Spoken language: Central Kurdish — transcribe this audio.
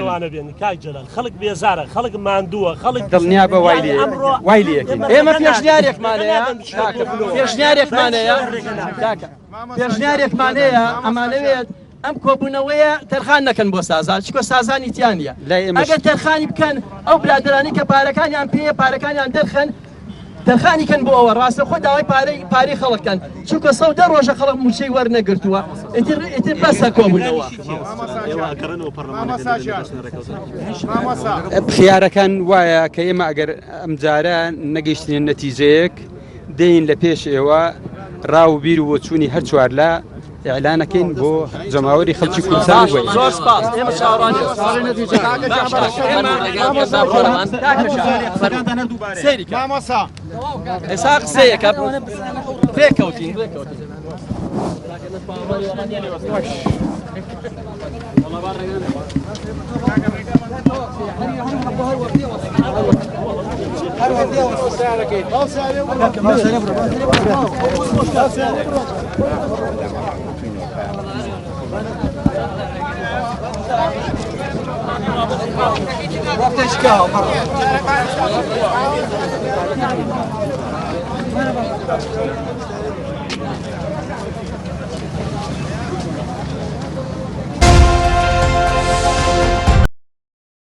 ئەوانە بێنی کاک جەلال خەڵک بێزارە خەڵک ماندووە خەڵک دڵنیا بە وای لێکین ئێمە پێشنیارێکمانەیە ئەمانەوێت ئەم کۆبوونەوەیە تەرخان نەکەن بۆ سازان چکۆ سازانی تیانە ئەگەر تەرخانی بکەن ئەو برادرانی کە پارەکانیان پێ پارەکانیان دەرخەن تەرخانی کەن بۆ ئەوە ڕاستە خۆ داوای پارەی خەڵکەن چونکە سەودە ڕۆژە خەڵک موچەی وەرنەگرتووە ئیتر بەسە کۆبوونەوە خیارەکان وایە کە ئێمە ئەگەر ئەمجارە نەگەیشتنین نەتیجەیەک دێین لە پێش ئێوە ڕاو بیر و چوونی هەر چوارلا ئەعلانەکەین بۆ جەماوەری خەڵکی کوردستان بووین. زۆر سپاس ئێمە چاوەڕانی ئێستا قسەیەکە پێکەوتین